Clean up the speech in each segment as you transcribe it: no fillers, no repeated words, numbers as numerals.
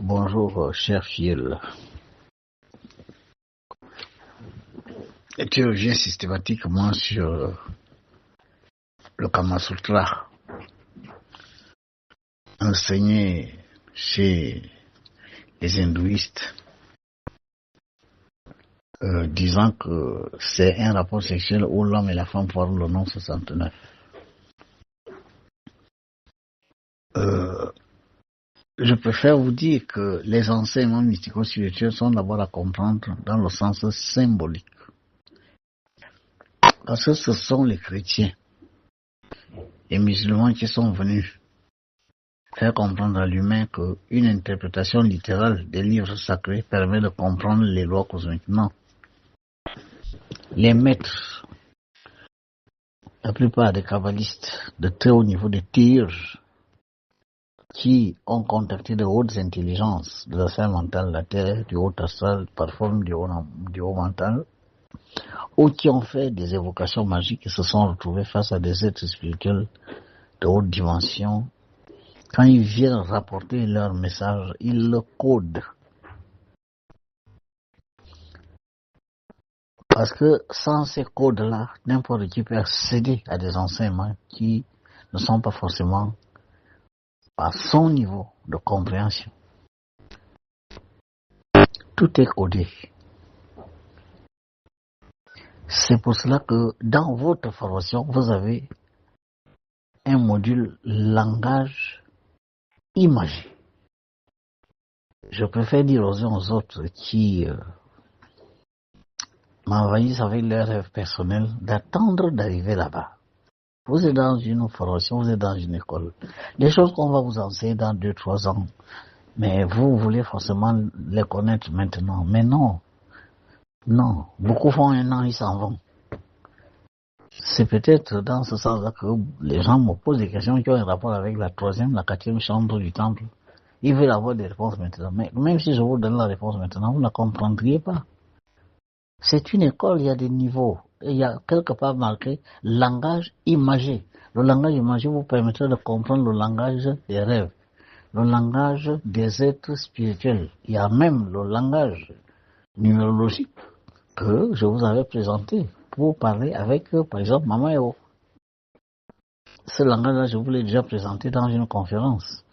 Bonjour, cher fille. Tu reviens systématiquement sur le Kama Sutra, enseigné chez les hindouistes, disant que c'est un rapport sexuel où l'homme et la femme forment le nom 69. Je préfère vous dire que les enseignements mystico-spirituels sont d'abord à comprendre dans le sens symbolique. Parce que ce sont les chrétiens et musulmans qui sont venus faire comprendre à l'humain qu'une interprétation littérale des livres sacrés permet de comprendre les lois cosmiques. Non. Les maîtres, la plupart des kabbalistes de très haut niveau de tir, qui ont contacté de hautes intelligences de la sphère mentale, la terre, du haut astral, par forme du haut mental, ou qui ont fait des évocations magiques et se sont retrouvés face à des êtres spirituels de haute dimension. Quand ils viennent rapporter leur message, ils le codent. Parce que sans ces codes-là, n'importe qui peut accéder à des enseignements qui ne sont pas forcément à son niveau de compréhension. Tout est codé. C'est pour cela que dans votre formation, vous avez un module langage imagé. Je préfère dire aux uns aux autres qui m'envahissent avec leurs rêves personnels d'attendre d'arriver là-bas. Vous êtes dans une formation, vous êtes dans une école. Des choses qu'on va vous enseigner dans 2-3 ans. Mais vous voulez forcément les connaître maintenant. Mais non. Non. Beaucoup font un an, ils s'en vont. C'est peut-être dans ce sens-là que les gens me posent des questions qui ont un rapport avec la 3e, la 4e chambre du temple. Ils veulent avoir des réponses maintenant. Mais même si je vous donne la réponse maintenant, vous ne la comprendriez pas. C'est une école, il y a des niveaux. Il y a quelque part marqué langage imagé. Le langage imagé vous permettra de comprendre le langage des rêves, le langage des êtres spirituels. Il y a même le langage numérologique que je vous avais présenté pour parler avec, par exemple, Maman Eo. Ce langage-là, je vous l'ai déjà présenté dans une conférence.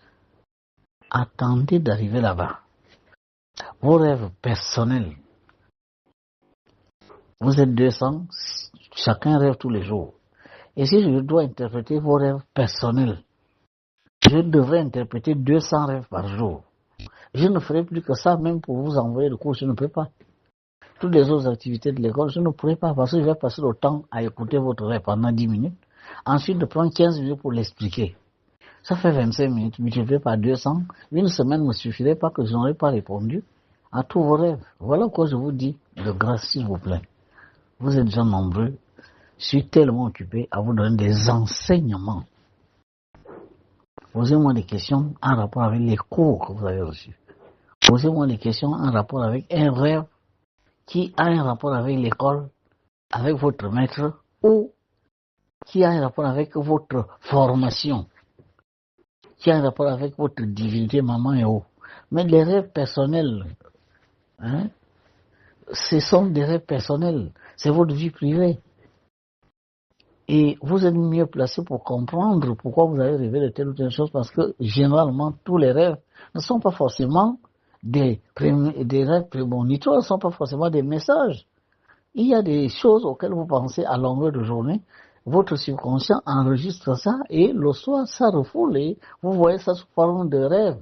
Attendez d'arriver là-bas. Vos rêves personnels. Vous êtes 200, chacun rêve tous les jours. Et si je dois interpréter vos rêves personnels, je devrais interpréter 200 rêves par jour. Je ne ferai plus que ça, même pour vous envoyer le cours, je ne peux pas. Toutes les autres activités de l'école, je ne pourrai pas, parce que je vais passer le temps à écouter votre rêve pendant 10 minutes, ensuite de prendre 15 minutes pour l'expliquer. Ça fait 25 minutes, multiplié par 200, une semaine ne me suffirait pas que je n'aurais pas répondu à tous vos rêves. Voilà quoi je vous dis, de grâce, s'il vous plaît. Vous êtes déjà nombreux, je suis tellement occupé à vous donner des enseignements. Posez-moi des questions en rapport avec les cours que vous avez reçus. Posez-moi des questions en rapport avec un rêve qui a un rapport avec l'école, avec votre maître, ou qui a un rapport avec votre formation, qui a un rapport avec votre divinité, maman et haut. Mais les rêves personnels, ce sont des rêves personnels, c'est votre vie privée. Et vous êtes mieux placé pour comprendre pourquoi vous avez rêvé de telle ou telle chose, parce que généralement, tous les rêves ne sont pas forcément des rêves prémonitoires, ne sont pas forcément des messages. Il y a des choses auxquelles vous pensez à longueur de journée, votre subconscient enregistre ça, et le soir, ça refoule, et vous voyez ça sous forme de rêve.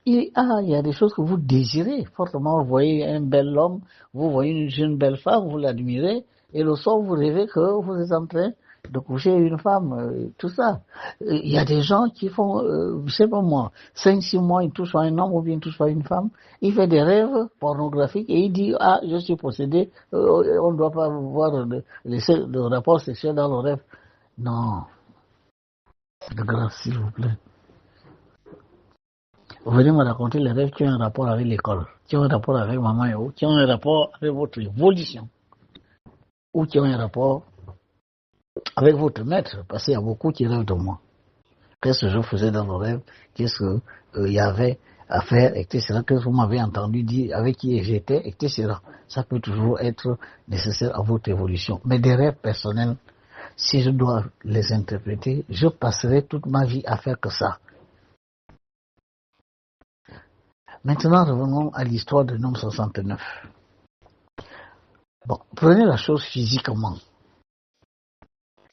Il y a des choses que vous désirez fortement. Vous voyez un bel homme, vous voyez une jeune belle femme, vous l'admirez, et le soir vous rêvez que vous êtes en train de coucher une femme, tout ça. Il y a des gens qui font, je sais pas moi, 5-6 mois, ils touchent à un homme ou bien ils touchent à une femme, il fait des rêves pornographiques et il dit, ah, je suis possédé, on ne doit pas voir le rapport sexuel dans le rêve. Non. De grâce, s'il vous plaît. Vous venez me raconter les rêves qui ont un rapport avec l'école, qui ont un rapport avec maman et vous, qui ont un rapport avec votre évolution, ou qui ont un rapport avec votre maître, parce qu'il y a beaucoup qui rêvent de moi. Qu'est-ce que je faisais dans le rêve? Qu'est-ce qu'il y avait à faire, etc. Que vous m'avez entendu dire, avec qui j'étais, etc. Ça peut toujours être nécessaire à votre évolution. Mais des rêves personnels, si je dois les interpréter, je passerai toute ma vie à faire que ça. Maintenant, revenons à l'histoire de l'homme 69. Bon, prenez la chose physiquement.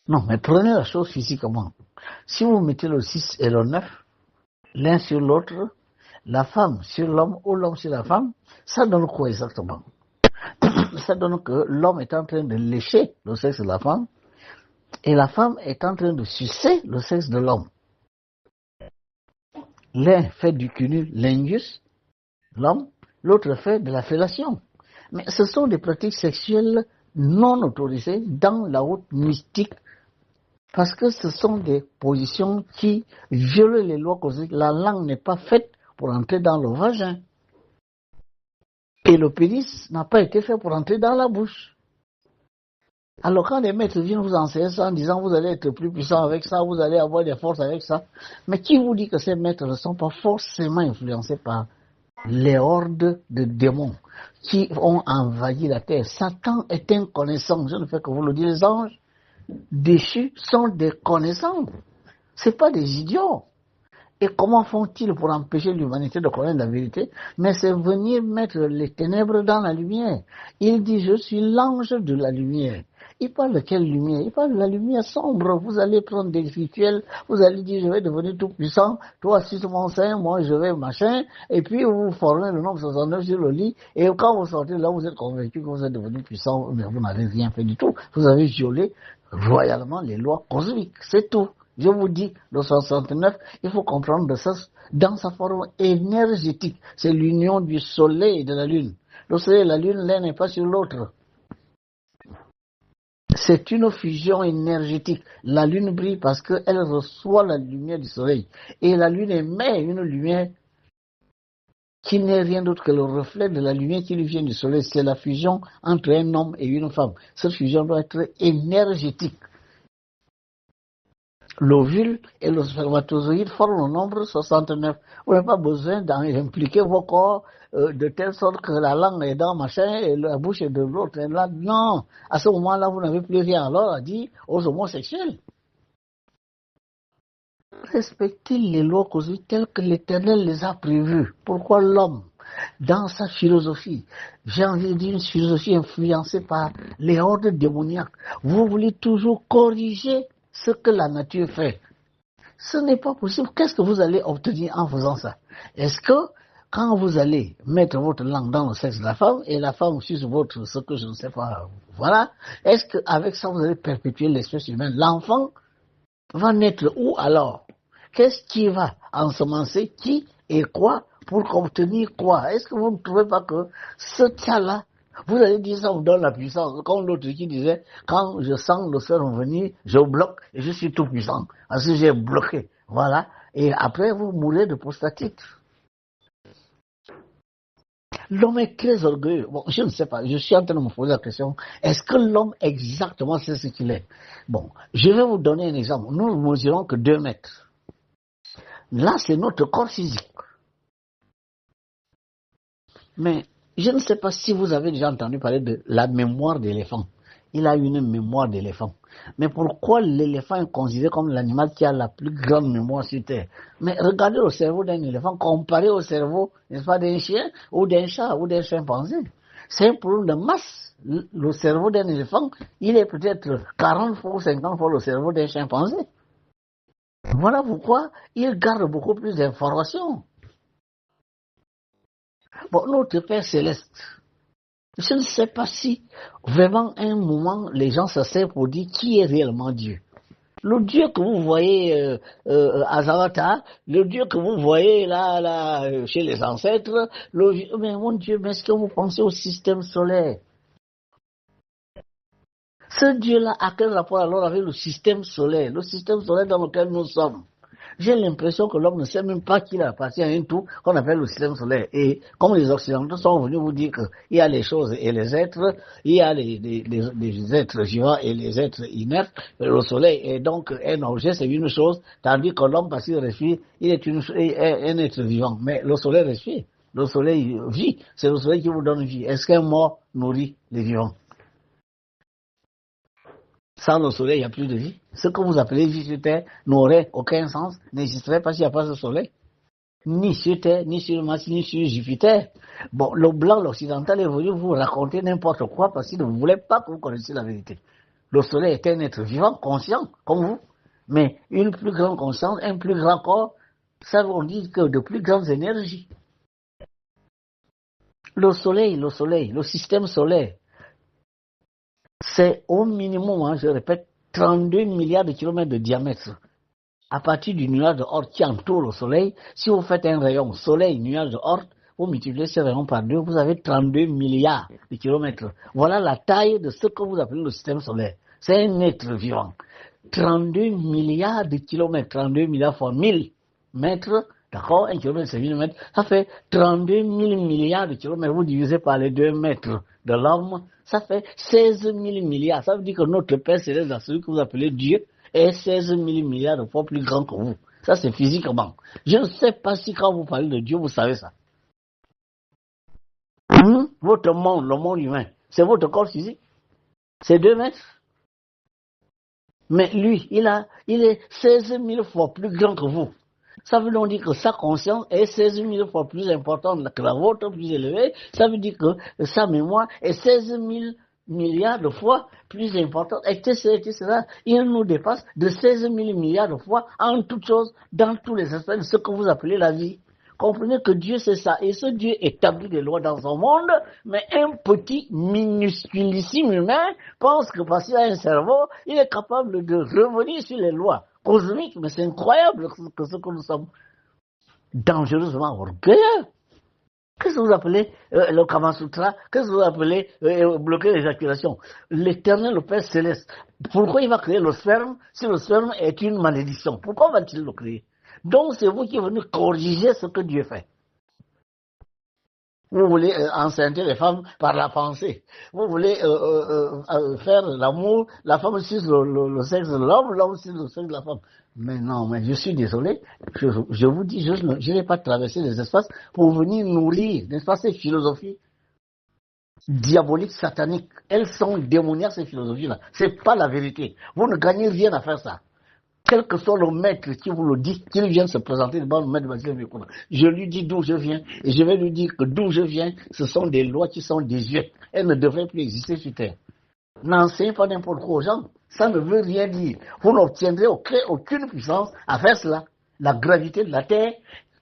Non, mais prenez la chose physiquement. Si vous mettez le 6 et le 9, l'un sur l'autre, la femme sur l'homme ou l'homme sur la femme, ça donne quoi exactement? Ça donne que l'homme est en train de lécher le sexe de la femme et la femme est en train de sucer le sexe de l'homme. L'un fait du cunnilingus, l'homme, l'autre fait de la fellation. Mais ce sont des pratiques sexuelles non autorisées dans la haute mystique parce que ce sont des positions qui violent les lois cosmiques. La langue n'est pas faite pour entrer dans le vagin. Et le pénis n'a pas été fait pour entrer dans la bouche. Alors quand les maîtres viennent vous enseigner ça en disant vous allez être plus puissant avec ça, vous allez avoir des forces avec ça, mais qui vous dit que ces maîtres ne sont pas forcément influencés par les hordes de démons qui ont envahi la terre? Satan est inconnaissant, je ne fais que vous le dire, les anges déchus sont des connaissants, ce n'est pas des idiots. Et comment font-ils pour empêcher l'humanité de connaître la vérité? Mais c'est venir mettre les ténèbres dans la lumière. Il dit, je suis l'ange de la lumière. Il parle de quelle lumière? Il parle de la lumière sombre. Vous allez prendre des rituels, vous allez dire, je vais devenir tout puissant, toi assis sur mon sein, moi je vais machin, et puis vous formez le nombre 69 sur le lit, et quand vous sortez là, vous êtes convaincu que vous êtes devenu puissant, mais vous n'avez rien fait du tout. Vous avez violé royalement les lois cosmiques, c'est tout. Je vous dis, le 69, il faut comprendre de ça dans sa forme énergétique. C'est l'union du soleil et de la lune. Le soleil et la lune, l'un n'est pas sur l'autre. C'est une fusion énergétique. La lune brille parce qu'elle reçoit la lumière du soleil. Et la lune émet une lumière qui n'est rien d'autre que le reflet de la lumière qui lui vient du soleil. C'est la fusion entre un homme et une femme. Cette fusion doit être énergétique. L'ovule et le spermatozoïde forment le nombre 69. Vous n'avez pas besoin d'impliquer vos corps de telle sorte que la langue est dans machin et la bouche est de l'autre. Non, à ce moment-là, vous n'avez plus rien alors à dire aux homosexuels. Respectez les lois cosmiques telles que l'Éternel les a prévues. Pourquoi l'homme, dans sa philosophie, j'ai envie de dire une philosophie influencée par les hordes démoniaques, vous voulez toujours corriger ce que la nature fait? Ce n'est pas possible. Qu'est-ce que vous allez obtenir en faisant ça? Est-ce que quand vous allez mettre votre langue dans le sexe de la femme et la femme suce votre, ce que je ne sais pas, voilà, est-ce qu'avec ça vous allez perpétuer l'espèce humaine? L'enfant va naître où alors? Qu'est-ce qui va ensemencer qui et quoi pour obtenir quoi? Est-ce que vous ne trouvez pas que ce cas-là, vous allez dire ça vous donne la puissance, comme l'autre qui disait, quand je sens le sol venir, je bloque et je suis tout puissant, parce que j'ai bloqué, voilà, et après vous mourrez de prostatite. L'homme est très orgueilleux. Bon, je ne sais pas, je suis en train de me poser la question, est-ce que l'homme exactement sait ce qu'il est? Bon, je vais vous donner un exemple. Nous ne mesurons que 2 mètres. Là, c'est notre corps physique. Mais je ne sais pas si vous avez déjà entendu parler de la mémoire d'éléphant. Il a une mémoire d'éléphant. Mais pourquoi l'éléphant est considéré comme l'animal qui a la plus grande mémoire sur Terre? Mais regardez le cerveau d'un éléphant comparé au cerveau, n'est-ce pas, d'un chien ou d'un chat ou d'un chimpanzé. C'est un problème de masse. Le cerveau d'un éléphant, il est peut-être 40 fois ou 50 fois le cerveau d'un chimpanzé. Voilà pourquoi il garde beaucoup plus d'informations. Bon, notre Père Céleste, je ne sais pas si vraiment un moment les gens s'asseyent pour dire qui est réellement Dieu. Le Dieu que vous voyez à Zavata, le Dieu que vous voyez là chez les ancêtres, mais mon Dieu, mais est-ce que vous pensez au système solaire? Ce Dieu-là a quel rapport alors avec le système solaire dans lequel nous sommes? J'ai l'impression que l'homme ne sait même pas qu'il appartient à un tout qu'on appelle le système solaire. Et comme les Occidentaux sont venus vous dire qu'il y a les choses et les êtres, il y a les êtres vivants et les êtres inertes, le soleil est donc un objet, c'est une chose, tandis que l'homme, parce qu'il respire, il est un être vivant. Mais le soleil respire, le soleil vit, c'est le soleil qui vous donne vie. Est-ce qu'un mort nourrit les vivants? Sans le soleil, il n'y a plus de vie. Ce que vous appelez vie sur Terre n'aurait aucun sens, n'existerait pas s'il n'y a pas de soleil. Ni sur Terre, ni sur Mars, ni sur Jupiter. Bon, le blanc, l'occidental est venu vous raconter n'importe quoi parce qu'il ne voulait pas que vous connaissiez la vérité. Le soleil est un être vivant, conscient, comme vous, mais une plus grande conscience, un plus grand corps, ça veut dire que de plus grandes énergies. Le soleil, le système solaire, c'est au minimum, je répète, 32 milliards de kilomètres de diamètre. À partir du nuage de Oort qui entoure le soleil, si vous faites un rayon soleil-nuage de Oort, vous multipliez ce rayon par 2, vous avez 32 milliards de kilomètres. Voilà la taille de ce que vous appelez le système solaire. C'est un être vivant. 32 milliards de kilomètres, 32 milliards fois 1000 mètres, d'accord, un kilomètre c'est 1000 mètres, ça fait 32 000 milliards de kilomètres, vous divisez par les 2 mètres de l'homme, ça fait 16 000 milliards. Ça veut dire que notre Père Céleste, celui que vous appelez Dieu, est 16 000 milliards de fois plus grand que vous. Ça c'est physiquement. Je ne sais pas si quand vous parlez de Dieu, vous savez ça. Votre monde, le monde humain, c'est votre corps physique. C'est 2 mètres. Mais lui, il est 16 000 fois plus grand que vous. Ça veut donc dire que sa conscience est 16 000 fois plus importante que la vôtre, plus élevée. Ça veut dire que sa mémoire est 16 000 milliards de fois plus importante, etc., etc. Il nous dépasse de 16 000 milliards de fois en toutes choses, dans tous les aspects de ce que vous appelez la vie. Comprenez que Dieu c'est ça, et ce Dieu établit des lois dans son monde, mais un petit minusculissime humain pense que parce qu'il a un cerveau, il est capable de revenir sur les lois cosmiques, mais c'est incroyable que ce que nous sommes dangereusement orgueilleux. Qu'est-ce que vous appelez le Kama Sutra? Qu'est-ce que vous appelez bloquer l'éjaculation? L'Éternel, le Père Céleste, pourquoi il va créer le sperme si le sperme est une malédiction? Pourquoi va-t-il le créer? Donc c'est vous qui venez corriger ce que Dieu fait. Vous voulez enceinter les femmes par la pensée. Vous voulez faire l'amour, la femme suce le sexe de l'homme, l'homme suce le sexe de la femme. Mais non, mais je suis désolé, je vous dis, je n'ai pas traversé les espaces pour venir nourrir, n'est-ce pas, ces philosophies diaboliques, sataniques. Elles sont démoniaques, ces philosophies-là. C'est pas la vérité. Vous ne gagnez rien à faire ça. Quel que soit le maître qui vous le dit, qu'il vienne se présenter devant le maître de je lui dis d'où je viens, et je vais lui dire que d'où je viens, ce sont des lois qui sont désuètes. Elles ne devraient plus exister sur Terre. N'enseignez pas n'importe quoi aux gens. Ça ne veut rien dire. Vous n'obtiendrez aucune puissance à faire cela. La gravité de la Terre,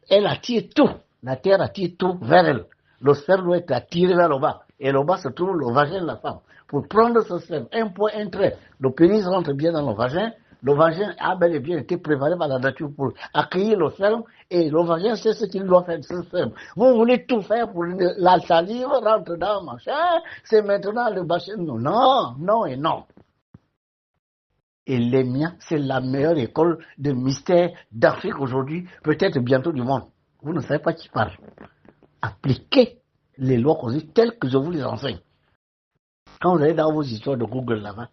elle attire tout. La Terre attire tout vers elle. Le sperme doit être attiré vers le bas. Et le bas se trouve le vagin de la femme. Pour prendre ce sperme, un point, un trait, le pénis rentre bien dans le vagin. Le vagin a bel et bien été préparé par la nature pour accueillir le sperme, et le vagin sait ce qu'il doit faire de ce sperme. Vous voulez tout faire pour la salive rentre dans le machin, c'est maintenant le machin. Non, non et non. Et les miens, c'est la meilleure école de mystère d'Afrique aujourd'hui, peut-être bientôt du monde. Vous ne savez pas qui parle. Appliquez les lois cosmiques telles que je vous les enseigne. Quand vous allez dans vos histoires de Google là-bas,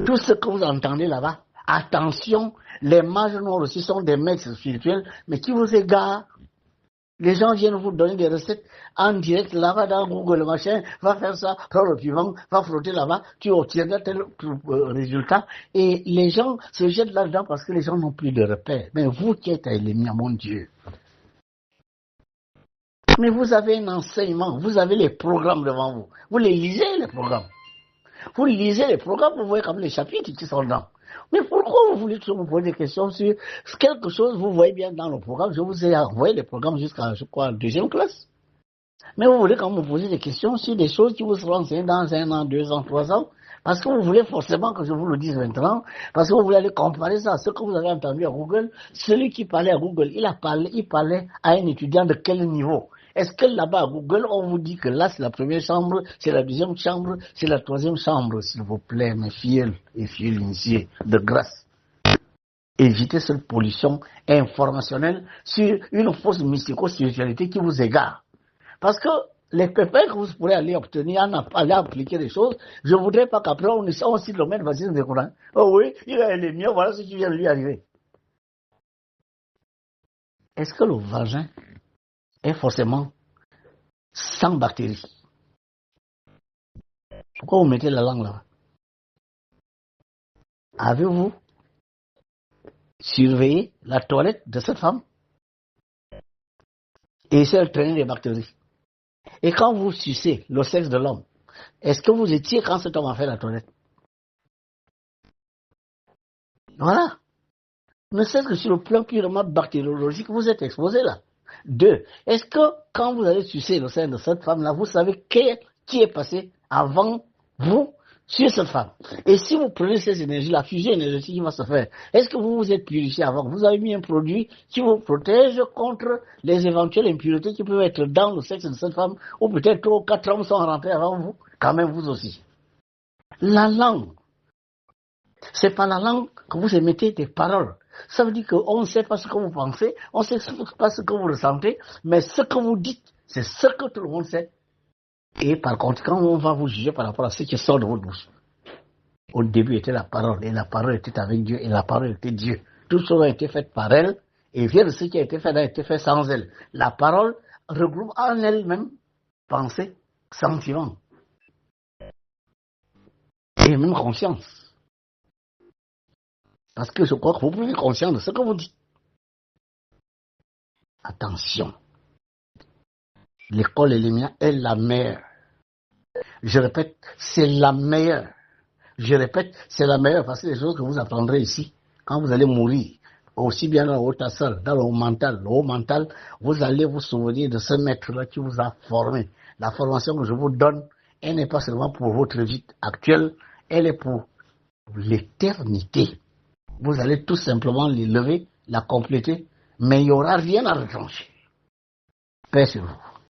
tout ce que vous entendez là-bas, attention, les mages noirs aussi sont des maîtres spirituels, mais qui vous égarent. Les gens viennent vous donner des recettes en direct là-bas dans Google, machin, va faire ça, prends le piment, va frotter là-bas, tu obtiendras tel résultat. Et les gens se jettent là-dedans parce que les gens n'ont plus de repères. Mais vous qui êtes à Elémia, mon Dieu. Mais vous avez un enseignement, vous avez les programmes devant vous. Vous les lisez, les programmes. Vous lisez les programmes, vous voyez comme les chapitres qui sont dedans. Mais pourquoi vous voulez toujours me poser des questions sur quelque chose, vous voyez bien dans le programme, je vous ai envoyé les programmes jusqu'à, je crois, 2e classe. Mais vous voulez quand même me poser des questions sur des choses qui vous seront enseignées dans 1 an, 2 ans, 3 ans, parce que vous voulez forcément que je vous le dise maintenant, parce que vous voulez aller comparer ça à ce que vous avez entendu à Google. Celui qui parlait à Google, il parlait à un étudiant de quel niveau? Est-ce que là-bas à Google, on vous dit que là c'est la première chambre, c'est la 2e chambre, c'est la 3e chambre, s'il vous plaît, mes filles et filles initiés, de grâce. éviter cette pollution informationnelle sur une fausse mystico-spiritualité qui vous égare. Parce que les pépins que vous pourrez aller obtenir en aller appliquer des choses, je ne voudrais pas qu'après on cite le même vaccination de Coran. Oh oui, il a les miens, voilà ce qui vient de lui arriver. Est-ce que le vagin est forcément sans bactéries? Pourquoi vous mettez la langue là? Avez-vous surveillé la toilette de cette femme? Et si elle traînait des bactéries? Et quand vous sucez le sexe de l'homme, est-ce que vous étiez quand cet homme a fait la toilette? Voilà. Ne serait-ce que sur le plan purement bactériologique, vous êtes exposé là. 2. Est-ce que quand vous allez sucer le sein de cette femme-là, vous savez qui est passé avant vous sur cette femme? Et si vous prenez ces énergies, la fusion énergétique qui va se faire, est-ce que vous vous êtes purifié avant? Vous avez mis un produit qui vous protège contre les éventuelles impuretés qui peuvent être dans le sexe de cette femme, ou peut-être 3 ou 4 hommes sont rentrés avant vous, quand même vous aussi. La langue, c'est par la langue que vous émettez des paroles. Ça veut dire qu'on ne sait pas ce que vous pensez, on ne sait pas ce que vous ressentez, mais ce que vous dites, c'est ce que tout le monde sait. Et par conséquent, on va vous juger par rapport à ce qui sort de votre bouche. Au début était la parole, et la parole était avec Dieu, et la parole était Dieu. Toutes choses ont été faites par elle, et vient de ce qui a été fait sans elle. La parole regroupe en elle-même pensée, sentiment, et même conscience. Parce que je crois que vous pouvez être conscient de ce que vous dites. Attention. L'école élémentaire est la meilleure. Je répète, c'est la meilleure. Je répète, c'est la meilleure parce que les choses que vous apprendrez ici, quand vous allez mourir, aussi bien dans le haut astral, dans le haut mental. Le haut mental, vous allez vous souvenir de ce maître-là qui vous a formé. La formation que je vous donne, elle n'est pas seulement pour votre vie actuelle, elle est pour l'éternité. Vous allez tout simplement l'élever, la compléter, mais il n'y aura rien à retrancher. Paix sur vous.